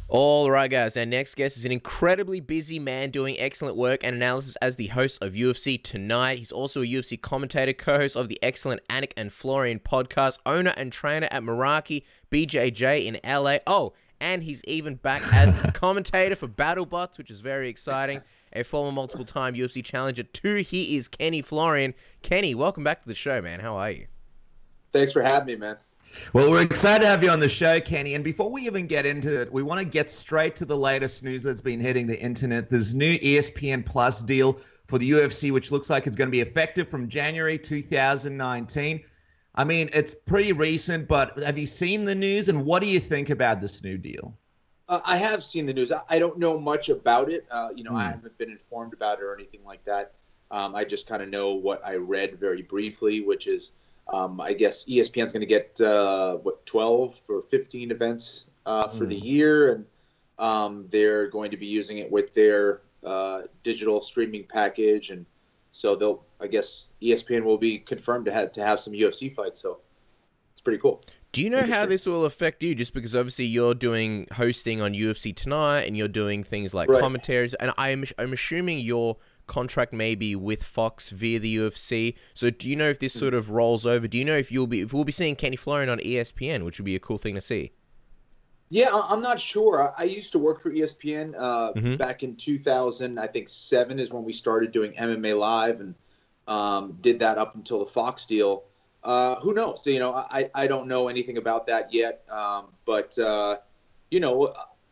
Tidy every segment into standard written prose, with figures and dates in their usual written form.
All right, guys. Our next guest is an incredibly busy man doing excellent work and analysis as the host of UFC Tonight. He's also a UFC commentator, co-host of the excellent Anik and Florian podcast, owner and trainer at Meraki BJJ in LA. Oh, and he's even back as a commentator for BattleBots, which is very exciting. A former multiple-time UFC challenger too. He is Kenny Florian. Kenny, welcome back to the show, man. How are you? Thanks for having me, man. Well, we're excited to have you on the show, Kenny. And before we even get into it, we want to get straight to the latest news that's been hitting the internet. There's new ESPN Plus deal for the UFC, which looks like it's going to be effective from January 2019. I mean, it's pretty recent, but have you seen the news? And what do you think about this new deal? I have seen the news. I don't know much about it. I haven't been informed about it or anything like that. I just kind of know what I read very briefly, which is I guess ESPN's going to get 12 or 15 events for the year, and they're going to be using it with their digital streaming package, and so I guess ESPN will be confirmed to have some UFC fights. So it's pretty cool. Do you know how this will affect you? Just because obviously you're doing hosting on UFC Tonight, and you're doing things like commentaries, and I'm assuming your contract may be with Fox via the UFC. So do you know if this sort of rolls over? Do you know if we'll be seeing Kenny Florian on ESPN, which would be a cool thing to see? Yeah, I'm not sure. I used to work for ESPN back in 2000. I think 7 is when we started doing MMA Live, and did that up until the Fox deal. Who knows? I don't know anything about that yet. But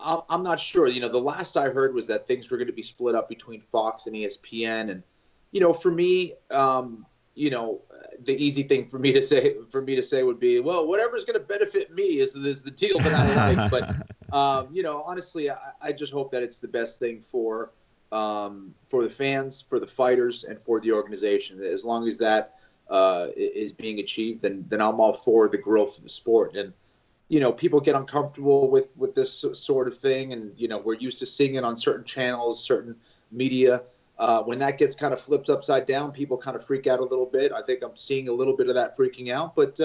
I'm not sure. The last I heard was that things were going to be split up between Fox and ESPN, and for me, the easy thing for me to say would be, well, whatever's going to benefit me is the deal that I like. But honestly, I just hope that it's the best thing for the fans, for the fighters, and for the organization. As long as that is being achieved, then I'm all for the growth of the sport. And people get uncomfortable with this sort of thing, and we're used to seeing it on certain channels, certain media. When that gets kind of flipped upside down, people kind of freak out a little bit. I think I'm seeing a little bit of that freaking out, but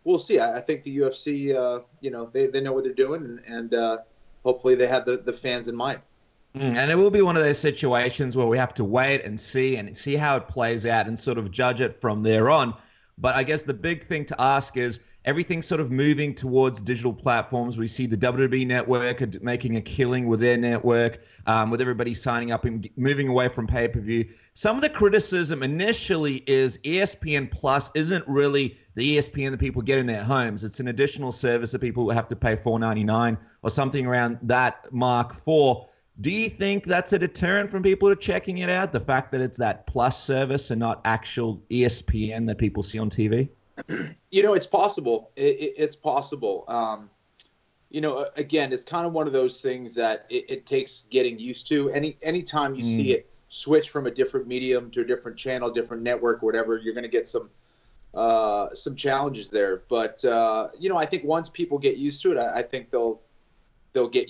we'll see. I think the UFC, they know what they're doing, and hopefully they have the fans in mind. And it will be one of those situations where we have to wait and see how it plays out and sort of judge it from there on. But I guess the big thing to ask is, everything's sort of moving towards digital platforms. We see the WWE network making a killing with their network, with everybody signing up and moving away from pay-per-view. Some of the criticism initially is ESPN Plus isn't really the ESPN that people get in their homes. It's an additional service that people have to pay $4.99 or something around that mark for. Do you think that's a deterrent from people to checking it out, the fact that it's that Plus service and not actual ESPN that people see on TV? It's possible. It's possible. Again, it's kind of one of those things that it takes getting used to. Anytime you see it switch from a different medium to a different channel, different network, whatever, you're going to get some challenges there. But I think once people get used to it, I think they'll get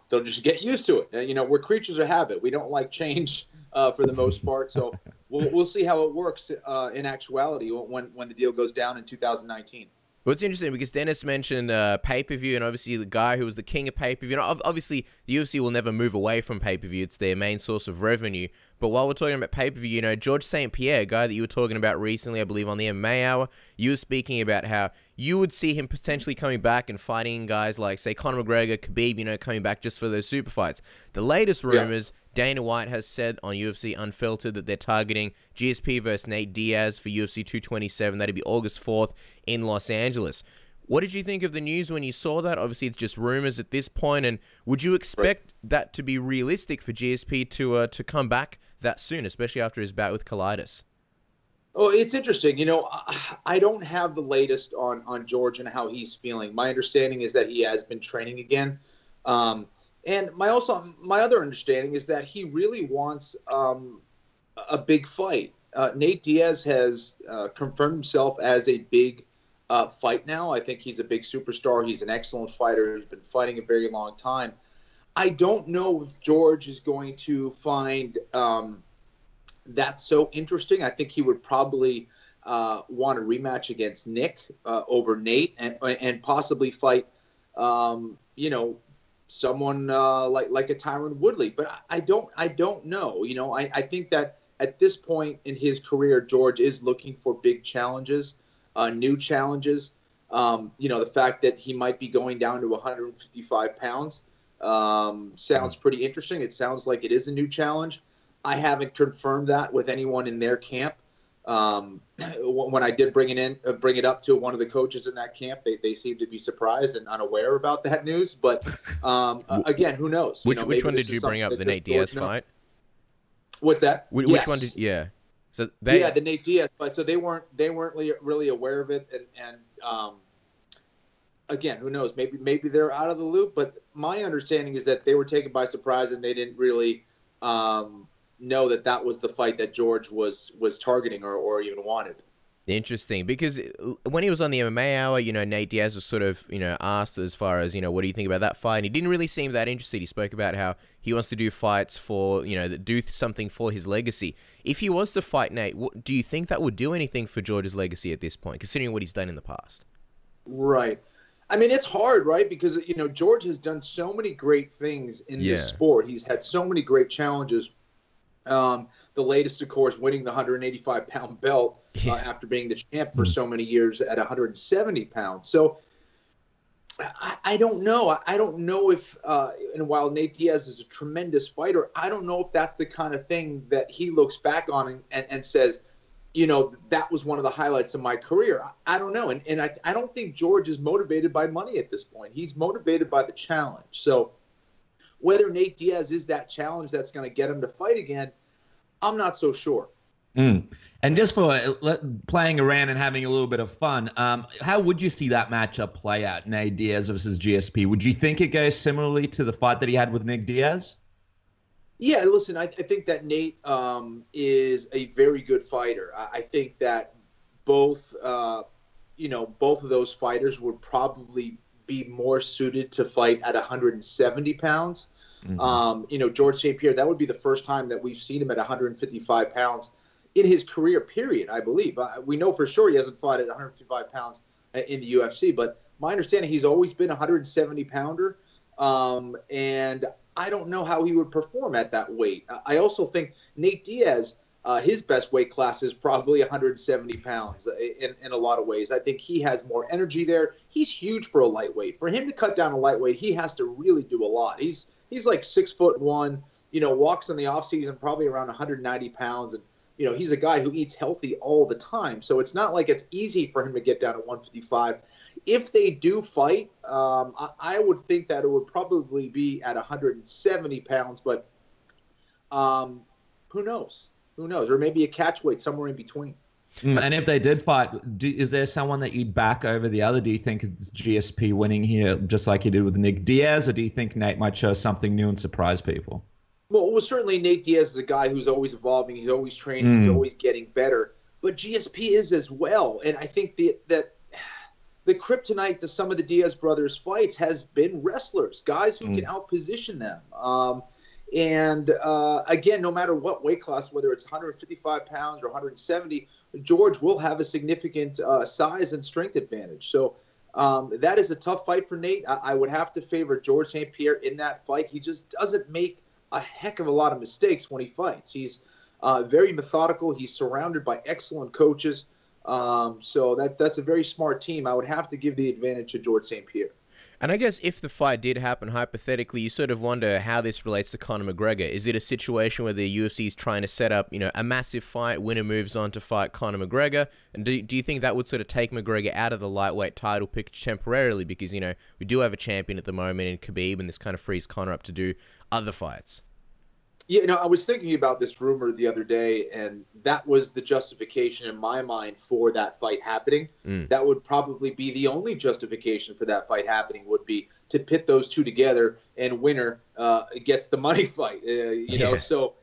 they'll just get used to it. We're creatures of habit. We don't like change for the most part. So we'll see how it works in actuality when the deal goes down in 2019. Well, it's interesting because Dennis mentioned pay-per-view, and obviously the guy who was the king of pay-per-view. Obviously, the UFC will never move away from pay-per-view. It's their main source of revenue. But while we're talking about pay-per-view, George St. Pierre, a guy that you were talking about recently, I believe, on the MMA Hour, you were speaking about how you would see him potentially coming back and fighting guys like, say, Conor McGregor, Khabib, coming back just for those super fights. The latest rumors, Dana White has said on UFC Unfiltered that they're targeting GSP versus Nate Diaz for UFC 227. That'd be August 4th in Los Angeles. What did you think of the news when you saw that? Obviously, it's just rumors at this point, and would you expect that to be realistic for GSP to come back that soon, especially after his bout with colitis? Oh, it's interesting. I don't have the latest on George and how he's feeling. My understanding is that he has been training again. And my other understanding is that he really wants a big fight. Nate Diaz has confirmed himself as a big fight now. I think he's a big superstar. He's an excellent fighter. He's been fighting a very long time. I don't know if George is going to find that so interesting. I think he would probably want a rematch against Nick over Nate, and possibly fight, someone like a Tyron Woodley. But I don't know. You know, I think that at this point in his career, George is looking for big challenges, new challenges. You know, the fact that he might be going down to 155 pounds sounds pretty interesting. It sounds like it is a new challenge. I haven't confirmed that with anyone in their camp. When I did bring it up to one of the coaches in that camp, they seemed to be surprised and unaware about that news. But again, who knows? Which one did you bring up? The Nate Diaz fight? What's that? Which one did? Yeah. So the Nate Diaz fight. So they weren't really aware of it, and again, who knows? Maybe they're out of the loop. But my understanding is that they were taken by surprise and they didn't really know that was the fight that George was targeting or even wanted. Interesting, because when he was on the MMA Hour, you know, Nate Diaz was sort of, you know, asked as far as, you know, what do you think about that fight? And he didn't really seem that interested. He spoke about how he wants to do fights for, you know, that do something for his legacy. If he was to fight Nate, do you think that would do anything for George's legacy at this point, considering what he's done in the past? Right. I mean, it's hard, right? Because, you know, George has done so many great things in this sport. He's had so many great challenges. The latest, of course, winning the 185-pound belt after being the champ for so many years at 170 pounds. So I don't know. I don't know if, and while Nate Diaz is a tremendous fighter, I don't know if that's the kind of thing that he looks back on and says, you know, that was one of the highlights of my career. I don't know. And I don't think George is motivated by money at this point. He's motivated by the challenge. So whether Nate Diaz is that challenge that's going to get him to fight again, I'm not so sure. And just for playing around and having a little bit of fun, how would you see that matchup play out, Nate Diaz versus GSP? Would you think it goes similarly to the fight that he had with Nick Diaz? Yeah, listen, I think that Nate is a very good fighter. I think that both of those fighters would probably be more suited to fight at 170 pounds. Mm-hmm. You know, George St. Pierre, that would be the first time that we've seen him at 155 pounds in his career, period, I believe. We know for sure he hasn't fought at 155 pounds in the UFC, but my understanding, he's always been a 170-pounder, and I don't know how he would perform at that weight. I also think Nate Diaz, his best weight class is probably 170 pounds in a lot of ways. I think he has more energy there. He's huge for a lightweight. For him to cut down a lightweight, he has to really do a lot. He's like 6'1", you know, walks in the offseason probably around 190 pounds. And, you know, he's a guy who eats healthy all the time. So it's not like it's easy for him to get down to 155. If they do fight, I would think that it would probably be at 170 pounds. But who knows? Who knows? Or maybe a catch weight somewhere in between. And if they did fight, is there someone that you'd back over the other? Do you think it's GSP winning here, just like he did with Nick Diaz, or do you think Nate might show something new and surprise people? Well, certainly Nate Diaz is a guy who's always evolving. He's always training. He's always getting better. But GSP is as well. And I think that the kryptonite to some of the Diaz brothers' fights has been wrestlers, guys who can outposition them. And again, no matter what weight class, whether it's 155 pounds or 170, George will have a significant size and strength advantage. So that is a tough fight for Nate. I would have to favor George St. Pierre in that fight. He just doesn't make a heck of a lot of mistakes when he fights. He's very methodical. He's surrounded by excellent coaches. So that's a very smart team. I would have to give the advantage to George St. Pierre. And I guess if the fight did happen, hypothetically, you sort of wonder how this relates to Conor McGregor. Is it a situation where the UFC is trying to set up, you know, a massive fight, winner moves on to fight Conor McGregor? And do you think that would sort of take McGregor out of the lightweight title picture temporarily? Because, you know, we do have a champion at the moment in Khabib, and this kind of frees Conor up to do other fights. Yeah, you know, I was thinking about this rumor the other day, and that was the justification in my mind for that fight happening. That would probably be the only justification for that fight happening, would be to pit those two together, and winner gets the money fight. You know, so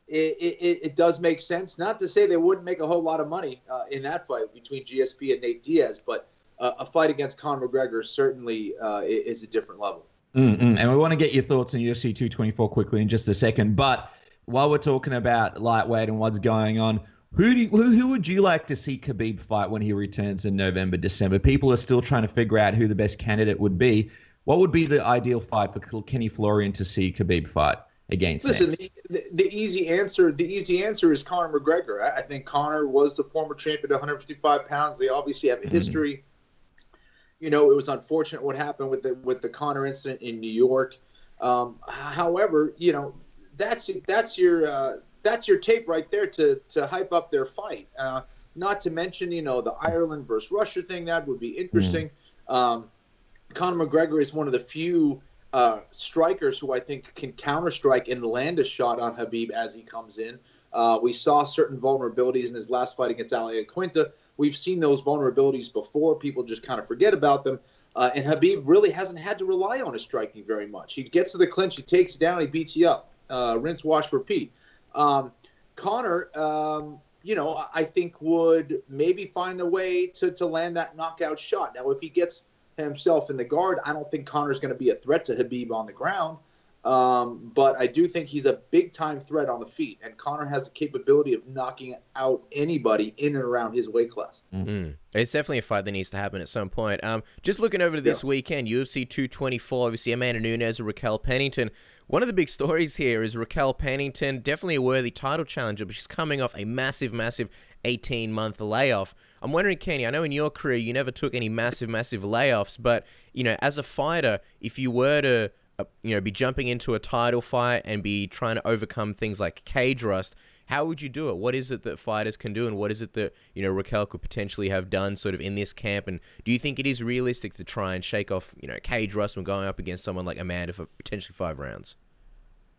it does make sense. Not to say they wouldn't make a whole lot of money in that fight between GSP and Nate Diaz, but a fight against Conor McGregor certainly is a different level. And we want to get your thoughts on UFC 224 quickly in just a second. But while we're talking about lightweight and what's going on, who would you like to see Khabib fight when he returns in November, December? People are still trying to figure out who the best candidate would be. What would be the ideal fight for Kenny Florian to see Khabib fight against? Listen, the easy answer is Conor McGregor. I think Conor was the former champion at 155 pounds. They obviously have a history. You know, it was unfortunate what happened with the Conor incident in New York. However, you know, that's your tape right there to hype up their fight. Not to mention, you know, the Ireland versus Russia thing, that would be interesting. Conor McGregor is one of the few strikers who I think can counter-strike and land a shot on Khabib as he comes in. We saw certain vulnerabilities in his last fight against Ali Quinta. We've seen those vulnerabilities before. People just kind of forget about them. And Khabib really hasn't had to rely on his striking very much. He gets to the clinch, he takes you down, he beats you up. Rinse, wash, repeat. Conor, you know, I think would maybe find a way to land that knockout shot. Now, if he gets himself in the guard, I don't think Conor's going to be a threat to Khabib on the ground. But I do think he's a big-time threat on the feet, and Conor has the capability of knocking out anybody in and around his weight class. It's definitely a fight that needs to happen at some point. Just looking over to this weekend, UFC 224, obviously Amanda Nunes and Raquel Pennington. One of the big stories here is Raquel Pennington, definitely a worthy title challenger, but she's coming off a massive 18-month layoff. I'm wondering, Kenny, I know in your career you never took any massive layoffs, but, you know, as a fighter, if you were to you know, be jumping into a title fight and be trying to overcome things like cage rust, how would you do it? What is it that fighters can do, and what is it that, you know, Raquel could potentially have done sort of in this camp? And do you think it is realistic to try and shake off, you know, cage rust when going up against someone like Amanda for potentially 5 rounds?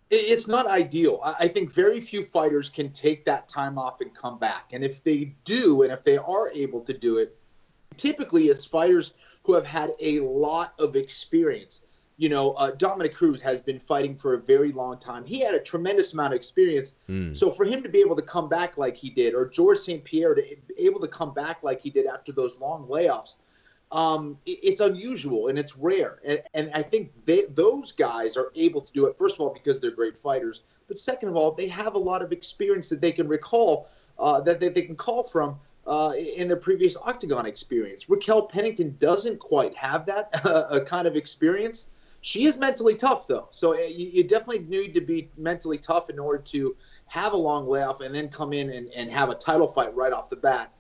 It's not ideal. I think very few fighters can take that time off and come back. And if they do, and if they are able to do it, typically it's fighters who have had a lot of experience. You know, Dominic Cruz has been fighting for a very long time. He had a tremendous amount of experience. So for him to be able to come back like he did, or George St. Pierre to be able to come back like he did after those long layoffs, it's unusual and it's rare. And I think those guys are able to do it, first of all, because they're great fighters. But second of all, they have a lot of experience that they can recall, that they can call from in their previous Octagon experience. Raquel Pennington doesn't quite have that kind of experience. She is mentally tough, though. So you definitely need to be mentally tough in order to have a long layoff and then come in and have a title fight right off the bat.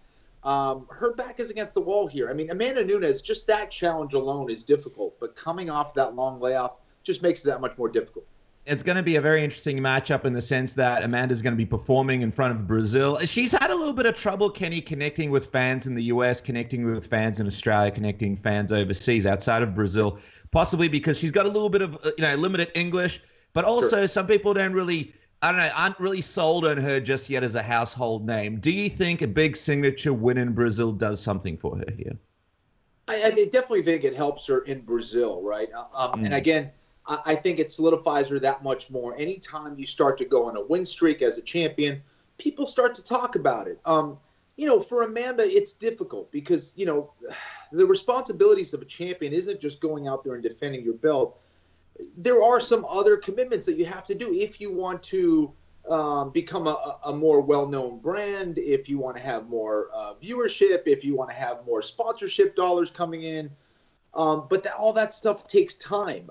Her back is against the wall here. I mean, Amanda Nunes, just that challenge alone is difficult. But coming off that long layoff just makes it that much more difficult. It's going to be a very interesting matchup in the sense that Amanda's going to be performing in front of Brazil. She's had a little bit of trouble, Kenny, connecting with fans in the US, connecting with fans in Australia, connecting fans overseas outside of Brazil. Possibly because she's got a little bit of, you know, limited English, but also some people don't really, aren't really sold on her just yet as a household name. Do you think a big signature win in Brazil does something for her here? I definitely think it helps her in Brazil, right? And again, I think it solidifies her that much more. Anytime you start to go on a win streak as a champion, people start to talk about it. You know, for Amanda, it's difficult because, you know, the responsibilities of a champion isn't just going out there and defending your belt. There are some other commitments that you have to do if you want to become a more well-known brand, if you want to have more viewership, if you want to have more sponsorship dollars coming in. But all that stuff takes time.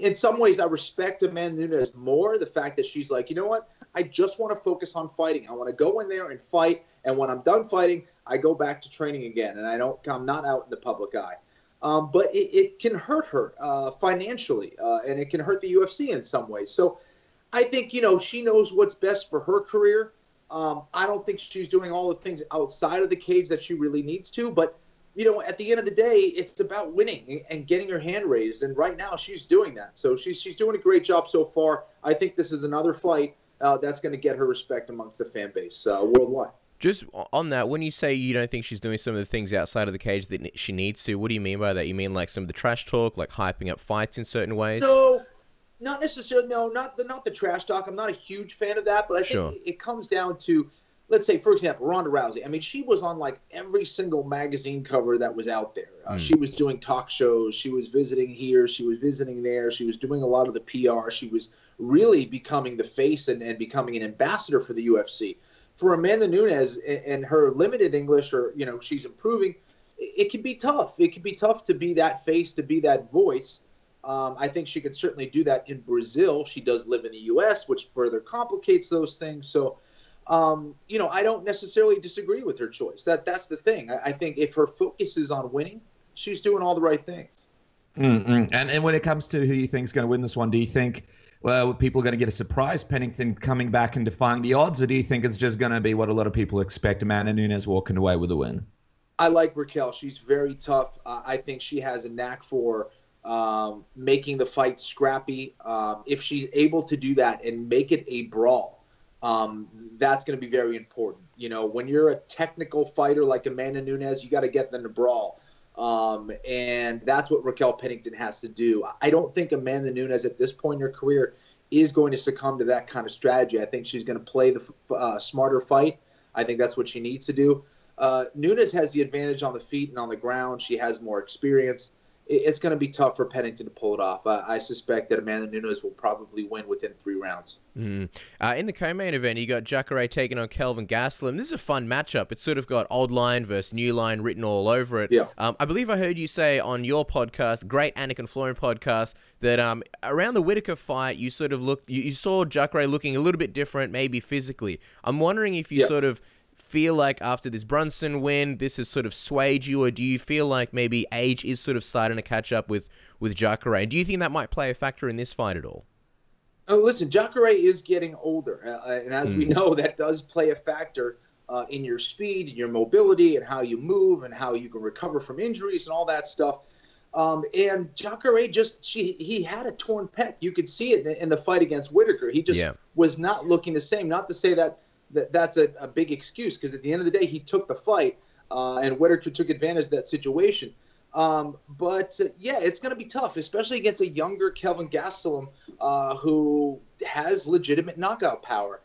In some ways, I respect Amanda Nunes more, the fact that she's like, you know what? I just want to focus on fighting. I want to go in there and fight. And when I'm done fighting, I go back to training again. And I'm not out in the public eye. But it can hurt her financially. And it can hurt the UFC in some ways. So I think, you know, she knows what's best for her career. I don't think she's doing all the things outside of the cage that she really needs to. But, you know, at the end of the day, it's about winning and getting her hand raised. And right now she's doing that. So she's doing a great job so far. I think this is another fight that's going to get her respect amongst the fan base worldwide. Just on that, when you say you don't think she's doing some of the things outside of the cage that she needs to, what do you mean by that? You mean like some of the trash talk, like hyping up fights in certain ways? No, not necessarily. No, not the trash talk. I'm not a huge fan of that, but I think it comes down to, let's say, for example, Ronda Rousey. I mean, she was on like every single magazine cover that was out there. She was doing talk shows. She was visiting here. She was visiting there. She was doing a lot of the PR. She was really becoming the face and becoming an ambassador for the UFC. For Amanda Nunes and her limited English, or, you know, she's improving, it can be tough. It can be tough to be that face, to be that voice. I think she could certainly do that in Brazil. She does live in the U.S., which further complicates those things. So, I don't necessarily disagree with her choice. That's the thing. I think if her focus is on winning, she's doing all the right things. And when it comes to who you think is going to win this one, do you think people are going to get a surprise Pennington coming back and defying the odds, or do you think it's just going to be what a lot of people expect, Amanda Nunes walking away with a win? I like Raquel. She's very tough. I think she has a knack for making the fight scrappy. If she's able to do that and make it a brawl, that's going to be very important. When you're a technical fighter like Amanda Nunes, you got to get them to brawl. And that's what Raquel Pennington has to do. I don't think Amanda Nunes at this point in her career is going to succumb to that kind of strategy. I think she's going to play the smarter fight. I think that's what she needs to do. Nunes has the advantage on the feet and on the ground. She has more experience. It's going to be tough for Pennington to pull it off. I suspect that Amanda Nunes will probably win within 3 rounds. In the co-main event, you got Jacare taking on Kelvin Gastelum. This is a fun matchup. It's sort of got old line versus new line written all over it. Yeah. I believe I heard you say on your podcast, great Anik and Florian podcast, that around the Whitaker fight, you sort of you saw Jacare looking a little bit different, maybe physically. I'm wondering if you sort of feel like after this Brunson win, this has sort of swayed you, or do you feel like maybe age is sort of starting to catch up with Jacare? And do you think that might play a factor in this fight at all? Oh, listen, Jacare is getting older, and as we know, that does play a factor in your speed, in your mobility, and how you move, and how you can recover from injuries and all that stuff. And Jacare he had a torn pec. You could see it in the fight against Whitaker. He just was not looking the same. Not to say that's a big excuse, because at the end of the day, he took the fight, and Whitaker took advantage of that situation. But it's going to be tough, especially against a younger Kelvin Gastelum, who has legitimate knockout power.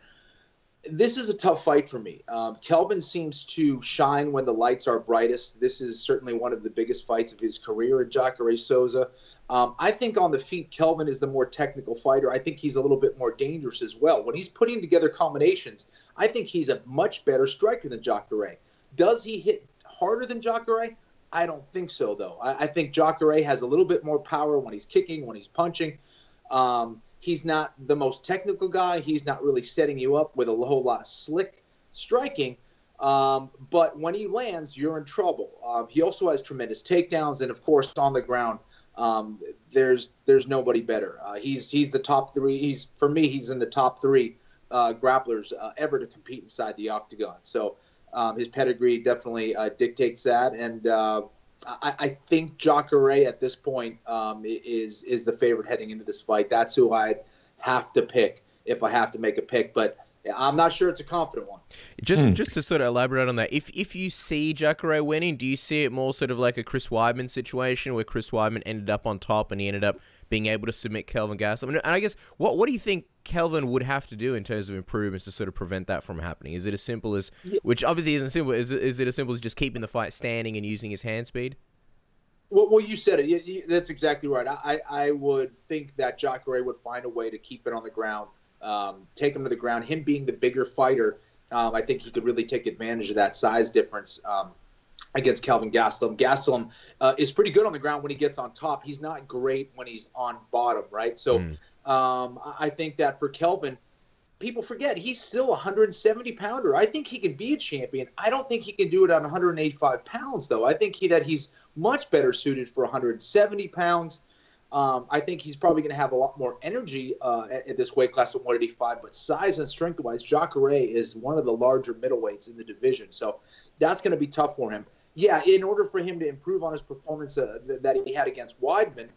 This is a tough fight for me. Kelvin seems to shine when the lights are brightest. This is certainly one of the biggest fights of his career at Jacare Souza. I think on the feet, Kelvin is the more technical fighter. I think he's a little bit more dangerous as well. When he's putting together combinations, I think he's a much better striker than Jacare. Does he hit harder than Jacare? I don't think so, though. I think Jacare has a little bit more power when he's kicking, when he's punching. He's not the most technical guy. He's not really setting you up with a whole lot of slick striking. But when he lands, you're in trouble. He also has tremendous takedowns, and, of course, on the ground, there's nobody better. He's the top 3. For me, he's in the top 3 grapplers ever to compete inside the octagon. So his pedigree definitely dictates that, and I think Jacare at this point is the favorite heading into this fight. That's who I'd have to pick if I have to make a pick, but I'm not sure it's a confident one. Just to sort of elaborate on that, if you see Jacare winning, do you see it more sort of like a Chris Weidman situation where Chris Weidman ended up on top and he ended up being able to submit Kelvin Gastelum? And I guess, what do you think Kelvin would have to do in terms of improvements to sort of prevent that from happening? Is it as simple as, which obviously isn't simple, is it as simple as just keeping the fight standing and using his hand speed? Well, you said it. That's exactly right. I would think that Jacare would find a way to keep it on the ground, take him to the ground. Him being the bigger fighter, I think he could really take advantage of that size difference against Kelvin Gastelum. Gastelum is pretty good on the ground when he gets on top. He's not great when he's on bottom, right? So I think that for Kelvin, people forget he's still a 170-pounder. I think he can be a champion. I don't think he can do it on 185 pounds, though. I think he's much better suited for 170 pounds. I think he's probably going to have a lot more energy at this weight class at 185, but size and strength-wise, Jacare is one of the larger middleweights in the division, so that's going to be tough for him. Yeah, in order for him to improve on his performance that he had against Weidman,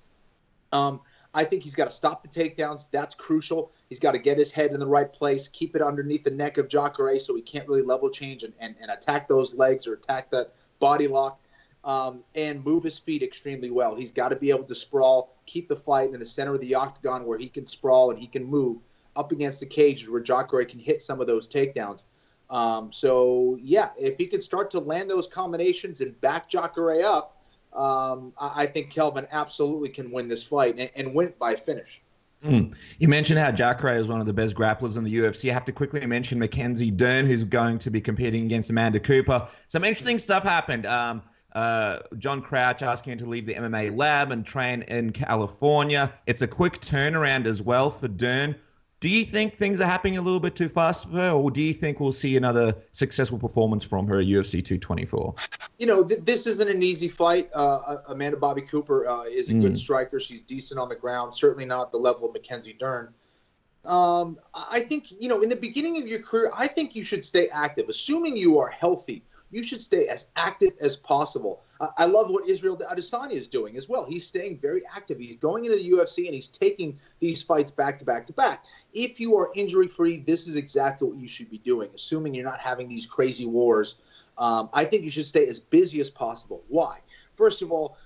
I think he's got to stop the takedowns. That's crucial. He's got to get his head in the right place, keep it underneath the neck of Jacare so he can't really level change and attack those legs or attack that body lock. And move his feet extremely well. He's got to be able to sprawl, keep the fight in the center of the octagon where he can sprawl and he can move up against the cages where Jacare can hit some of those takedowns. If he can start to land those combinations and back Jacare up, I think Kelvin absolutely can win this fight and win it by finish. You mentioned how Jacare is one of the best grapplers in the UFC. I have to quickly mention MacKenzie Dern, who's going to be competing against Amanda Cooper. Some interesting stuff happened. John Crouch asking him to leave the MMA lab and train in California. It's a quick turnaround as well for Dern. Do you think things are happening a little bit too fast for her, or do you think we'll see another successful performance from her at UFC 224? You know, this isn't an easy fight. Amanda Bobby Cooper is a good striker. She's decent on the ground, certainly not at the level of MacKenzie Dern. I think, you know, in the beginning of your career, I think you should stay active. Assuming you are healthy, you should stay as active as possible. I love what Israel Adesanya is doing as well. He's staying very active. He's going into the UFC and he's taking these fights back to back to back. If you are injury-free, this is exactly what you should be doing, assuming you're not having these crazy wars. I think you should stay as busy as possible. Why? First of all,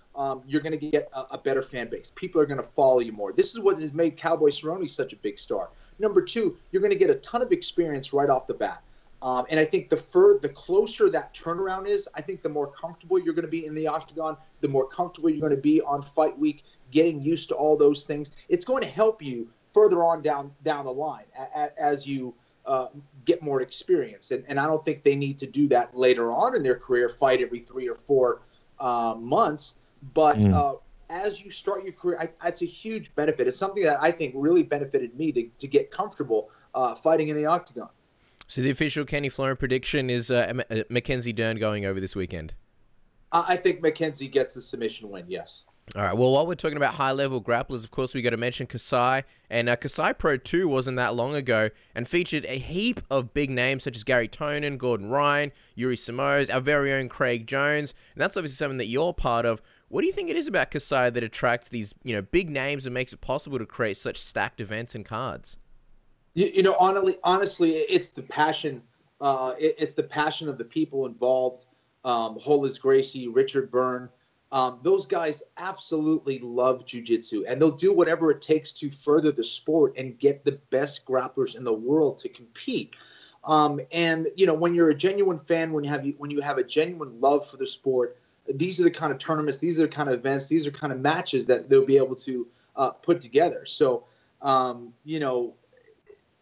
you're going to get a better fan base. People are going to follow you more. This is what has made Cowboy Cerrone such a big star. Number two, you're going to get a ton of experience right off the bat. And I think the closer that turnaround is, I think the more comfortable you're going to be in the octagon, the more comfortable you're going to be on fight week, getting used to all those things. It's going to help you further on down the line as you get more experience. And I don't think they need to do that later on in their career, fight every 3 or 4 months. But as you start your career, that's a huge benefit. It's something that I think really benefited me to get comfortable fighting in the octagon. So the official Kenny Florian prediction is MacKenzie Dern going over this weekend. I think MacKenzie gets the submission win, yes. All right, well, while we're talking about high-level grapplers, of course, we got to mention Kasai. And Kasai Pro 2 wasn't that long ago and featured a heap of big names such as Gary Tonin, Gordon Ryan, Yuri Simões, our very own Craig Jones. And that's obviously something that you're part of. What do you think it is about Kasai that attracts these, you know, big names and makes it possible to create such stacked events and cards? You know, honestly, it's the passion. It's the passion of the people involved. Hollis Gracie, Richard Byrne. Those guys absolutely love jiu-jitsu, and they'll do whatever it takes to further the sport and get the best grapplers in the world to compete. And you know, when you're a genuine fan, when you have a genuine love for the sport, these are the kind of tournaments, these are the kind of events, these are kind of matches that they'll be able to put together. So, you know,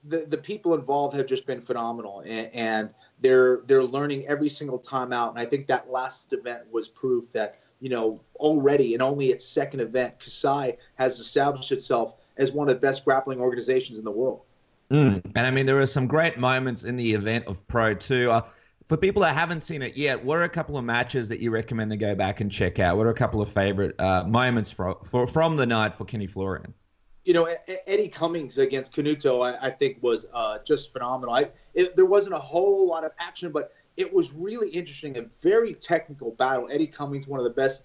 the people involved have just been phenomenal, and they're learning every single time out. And I think that last event was proof that, you know, already in only its second event, Kasai has established itself as one of the best grappling organizations in the world. And I mean, there are some great moments in the event of Pro 2. For people that haven't seen it yet, what are a couple of matches that you recommend to go back and check out? What are a couple of favorite moments from the night for Kenny Florian? You know, Eddie Cummings against Canuto, I think, was just phenomenal. There wasn't a whole lot of action, but it was really interesting, a very technical battle. Eddie Cummings, one of the best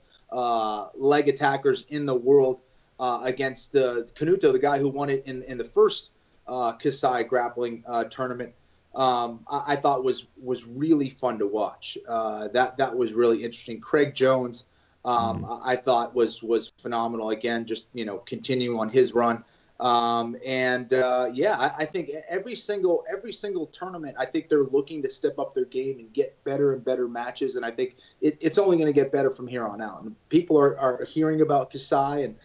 leg attackers in the world, against Canuto, the guy who won it in the first Kasai grappling tournament. I thought was really fun to watch. That was really interesting. Craig Jones, I thought was phenomenal. Again, just, you know, continuing on his run. Yeah, I think every single tournament, I think they're looking to step up their game and get better and better matches. And I think it's only going to get better from here on out. And people are hearing about Kasai and,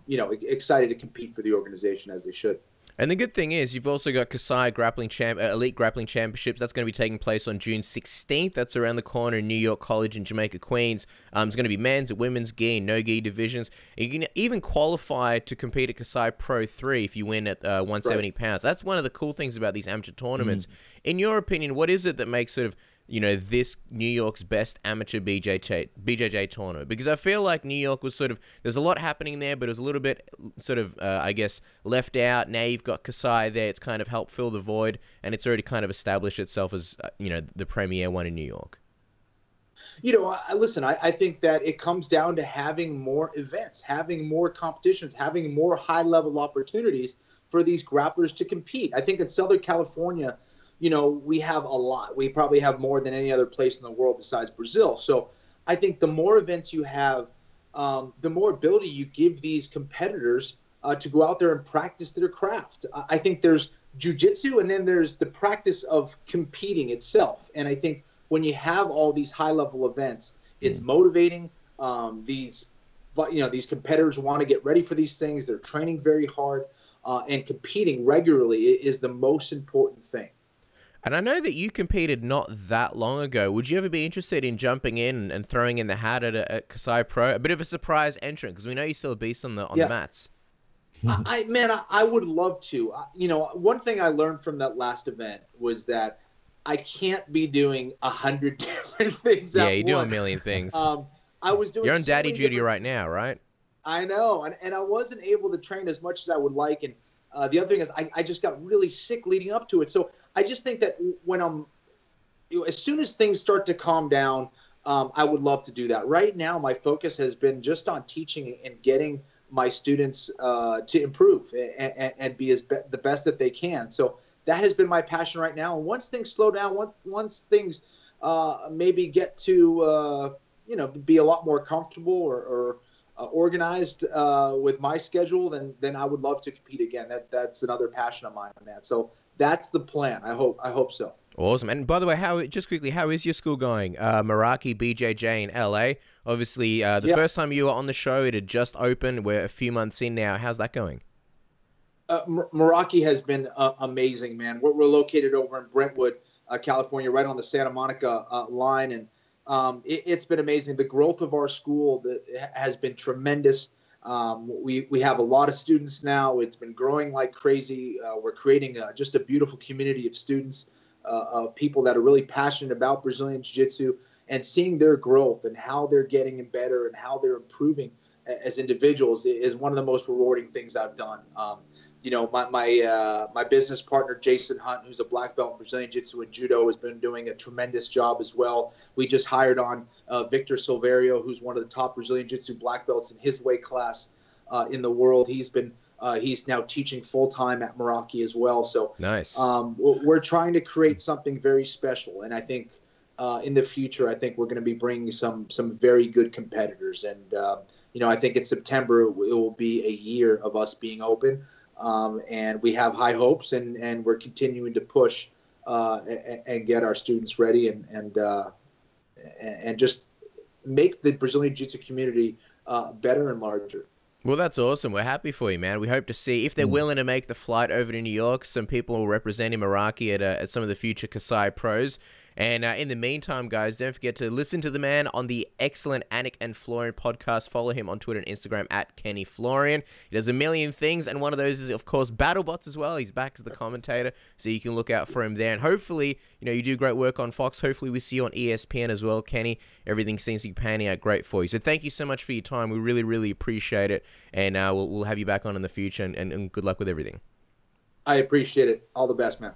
you know, excited to compete for the organization as they should. And the good thing is, you've also got Kasai Elite Grappling Championships. That's going to be taking place on June 16th. That's around the corner in New York College in Jamaica, Queens. It's going to be men's, women's gi, and no gi divisions. You can even qualify to compete at Kasai Pro 3 if you win at 170 pounds. That's one of the cool things about these amateur tournaments. In your opinion, what is it that makes sort of, you know, this New York's best amateur BJJ tournament? Because I feel like New York was sort of, there's a lot happening there, but it was a little bit sort of, I guess, left out. Now you've got Kasai there. It's kind of helped fill the void, and it's already kind of established itself as, you know, the premier one in New York. You know, listen, I think that it comes down to having more events, having more competitions, having more high-level opportunities for these grapplers to compete. I think in Southern California, you know, we have a lot. We probably have more than any other place in the world besides Brazil. So I think the more events you have, the more ability you give these competitors to go out there and practice their craft. I think there's jiu-jitsu, and then there's the practice of competing itself. And I think when you have all these high-level events, it's motivating. These competitors want to get ready for these things. They're training very hard, and competing regularly is the most important thing. And I know that you competed not that long ago. Would you ever be interested in jumping in and throwing in the hat at Kasai Pro? A bit of a surprise entrant, because we know you're still a beast on the mats. I would love to. You know, one thing I learned from that last event was that I can't be doing 100 different things. Yeah, you do a million things. I was doing. You're on daddy duty right now, right? I know, and I wasn't able to train as much as I would like, and the other thing is I just got really sick leading up to it. So I just think that when as soon as things start to calm down, I would love to do that. Right now, my focus has been just on teaching and getting my students to improve and be the best that they can. So that has been my passion right now. And once things slow down, once things maybe get to be a lot more comfortable or organized with my schedule, then I would love to compete again. That's another passion of mine, man. So that's the plan. I hope so. Awesome. And by the way, how is your school going? Meraki BJJ in LA. Obviously, the first time you were on the show, it had just opened. We're a few months in now. How's that going? Meraki has been amazing, man. We're located over in Brentwood, California, right on the Santa Monica line, and it's been amazing. The growth of our school has been tremendous. We have a lot of students now. It's been growing like crazy. We're creating just a beautiful community of students, of people that are really passionate about Brazilian Jiu-Jitsu, and seeing their growth and how they're getting better and how they're improving as individuals is one of the most rewarding things I've done. My business partner, Jason Hunt, who's a black belt in Brazilian Jiu-Jitsu and Judo, has been doing a tremendous job as well. We just hired on Victor Silverio, who's one of the top Brazilian Jiu-Jitsu black belts in his weight class in the world. He's now teaching full-time at Meraki as well. So nice. We're trying to create something very special. And I think in the future, I think we're going to be bringing some very good competitors. And, I think in September, it will be a year of us being open. And we have high hopes, and we're continuing to push and get our students ready and just make the Brazilian Jiu-Jitsu community better and larger. Well, that's awesome. We're happy for you, man. We hope to see, if they're willing to make the flight over to New York, some people will represent Meraki at some of the future Kasai Pros. And in the meantime, guys, don't forget to listen to the man on the excellent Anik and Florian podcast. Follow him on Twitter and Instagram at Kenny Florian. He does a million things, and one of those is, of course, BattleBots as well. He's back as the commentator, so you can look out for him there. And hopefully, you do great work on Fox. Hopefully, we see you on ESPN as well, Kenny. Everything seems to be panning out great for you. So thank you so much for your time. We really, really appreciate it. And we'll have you back on in the future, and good luck with everything. I appreciate it. All the best, man.